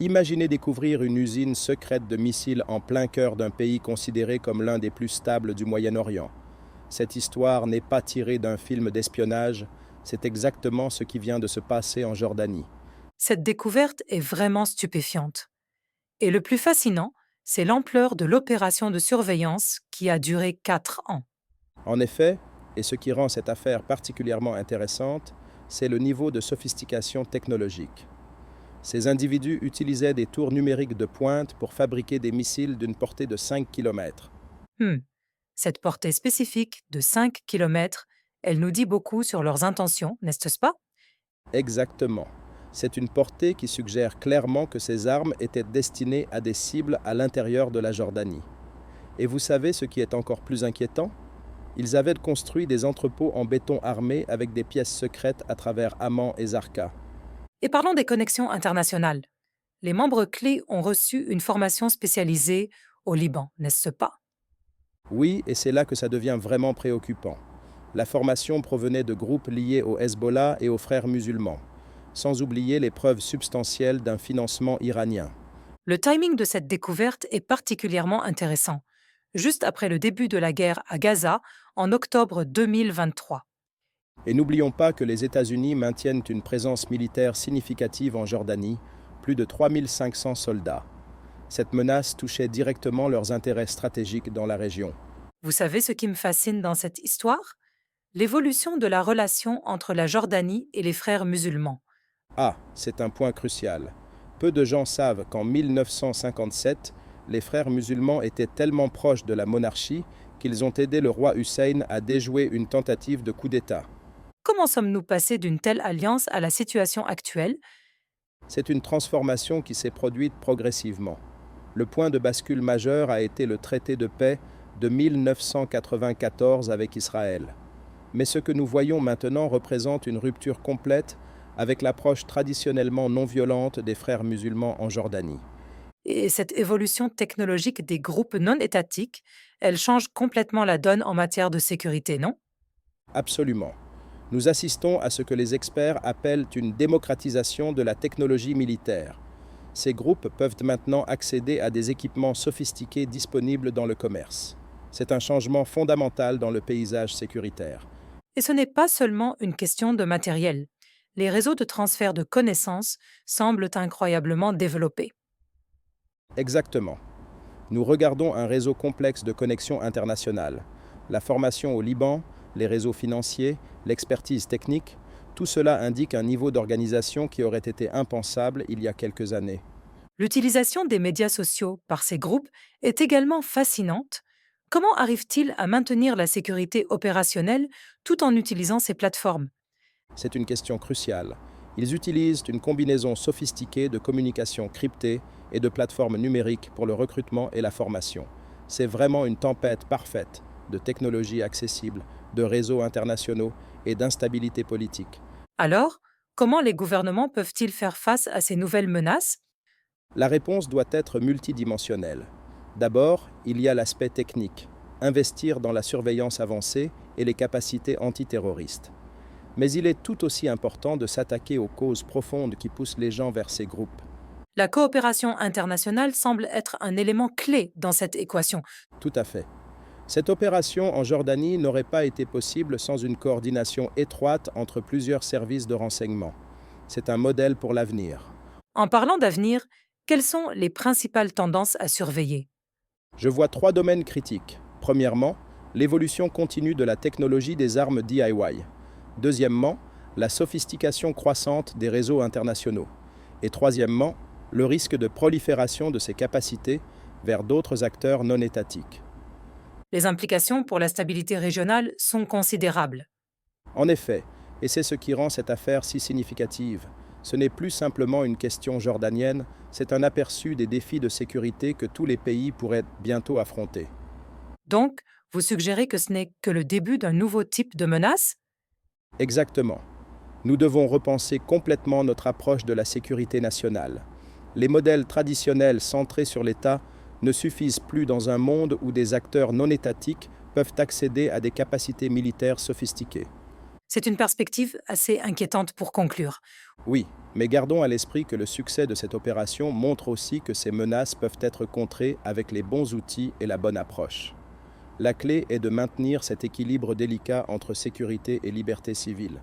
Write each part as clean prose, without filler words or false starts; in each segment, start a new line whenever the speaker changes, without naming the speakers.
Imaginez découvrir une usine secrète de missiles en plein cœur d'un pays considéré comme l'un des plus stables du Moyen-Orient. Cette histoire n'est pas tirée d'un film d'espionnage, c'est exactement ce qui vient de se passer en Jordanie.
Cette découverte est vraiment stupéfiante. Et le plus fascinant, c'est l'ampleur de l'opération de surveillance qui a duré 4 ans.
En effet, et ce qui rend cette affaire particulièrement intéressante, c'est le niveau de sophistication technologique. Ces individus utilisaient des tours numériques de pointe pour fabriquer des missiles d'une portée de 5 km.
Hmm. Cette portée spécifique de 5 km, elle nous dit beaucoup sur leurs intentions, n'est-ce pas?
Exactement. C'est une portée qui suggère clairement que ces armes étaient destinées à des cibles à l'intérieur de la Jordanie. Et vous savez ce qui est encore plus inquiétant? Ils avaient construit des entrepôts en béton armé avec des pièces secrètes à travers Amman et Zarqa.
Et parlons des connexions internationales. Les membres clés ont reçu une formation spécialisée au Liban, n'est-ce pas?
Oui, et c'est là que ça devient vraiment préoccupant. La formation provenait de groupes liés au Hezbollah et aux frères musulmans, sans oublier les preuves substantielles d'un financement iranien.
Le timing de cette découverte est particulièrement intéressant, juste après le début de la guerre à Gaza en octobre 2023.
Et n'oublions pas que les États-Unis maintiennent une présence militaire significative en Jordanie, plus de 3500 soldats. Cette menace touchait directement leurs intérêts stratégiques dans la région.
Vous savez ce qui me fascine dans cette histoire? L'évolution de la relation entre la Jordanie et les frères musulmans.
Ah, c'est un point crucial. Peu de gens savent qu'en 1957, les frères musulmans étaient tellement proches de la monarchie qu'ils ont aidé le roi Hussein à déjouer une tentative de coup d'État.
Comment sommes-nous passés d'une telle alliance à la situation actuelle?
C'est une transformation qui s'est produite progressivement. Le point de bascule majeur a été le traité de paix de 1994 avec Israël. Mais ce que nous voyons maintenant représente une rupture complète avec l'approche traditionnellement non violente des frères musulmans en Jordanie.
Et cette évolution technologique des groupes non étatiques, elle change complètement la donne en matière de sécurité, non?
Absolument. Nous assistons à ce que les experts appellent une démocratisation de la technologie militaire. Ces groupes peuvent maintenant accéder à des équipements sophistiqués disponibles dans le commerce. C'est un changement fondamental dans le paysage sécuritaire.
Et ce n'est pas seulement une question de matériel. Les réseaux de transfert de connaissances semblent incroyablement développés.
Exactement. Nous regardons un réseau complexe de connexions internationales. La formation au Liban, les réseaux financiers, l'expertise technique, tout cela indique un niveau d'organisation qui aurait été impensable il y a quelques années.
L'utilisation des médias sociaux par ces groupes est également fascinante. Comment arrivent-ils à maintenir la sécurité opérationnelle tout en utilisant ces plateformes?
C'est une question cruciale. Ils utilisent une combinaison sophistiquée de communication cryptée et de plateformes numériques pour le recrutement et la formation. C'est vraiment une tempête parfaite de technologies accessibles, de réseaux internationaux et d'instabilité politique.
Alors, comment les gouvernements peuvent-ils faire face à ces nouvelles menaces?
La réponse doit être multidimensionnelle. D'abord, il y a l'aspect technique, investir dans la surveillance avancée et les capacités antiterroristes. Mais il est tout aussi important de s'attaquer aux causes profondes qui poussent les gens vers ces groupes.
La coopération internationale semble être un élément clé dans cette équation.
Tout à fait. Cette opération en Jordanie n'aurait pas été possible sans une coordination étroite entre plusieurs services de renseignement. C'est un modèle pour l'avenir.
En parlant d'avenir, quelles sont les principales tendances à surveiller?
Je vois trois domaines critiques. Premièrement, l'évolution continue de la technologie des armes DIY. Deuxièmement, la sophistication croissante des réseaux internationaux. Et troisièmement, le risque de prolifération de ces capacités vers d'autres acteurs non étatiques.
Les implications pour la stabilité régionale sont considérables.
En effet, et c'est ce qui rend cette affaire si significative, ce n'est plus simplement une question jordanienne, c'est un aperçu des défis de sécurité que tous les pays pourraient bientôt affronter.
Donc, vous suggérez que ce n'est que le début d'un nouveau type de menace?
Exactement. Nous devons repenser complètement notre approche de la sécurité nationale. Les modèles traditionnels centrés sur l'État ne suffisent plus dans un monde où des acteurs non étatiques peuvent accéder à des capacités militaires sophistiquées.
C'est une perspective assez inquiétante pour conclure.
Oui, mais gardons à l'esprit que le succès de cette opération montre aussi que ces menaces peuvent être contrées avec les bons outils et la bonne approche. La clé est de maintenir cet équilibre délicat entre sécurité et liberté civile.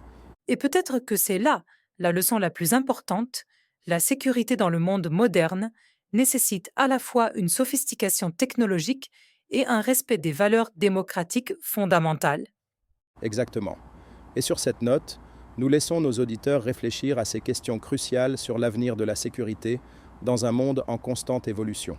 Et peut-être que c'est là la leçon la plus importante. La sécurité dans le monde moderne nécessite à la fois une sophistication technologique et un respect des valeurs démocratiques fondamentales.
Exactement. Et sur cette note, nous laissons nos auditeurs réfléchir à ces questions cruciales sur l'avenir de la sécurité dans un monde en constante évolution.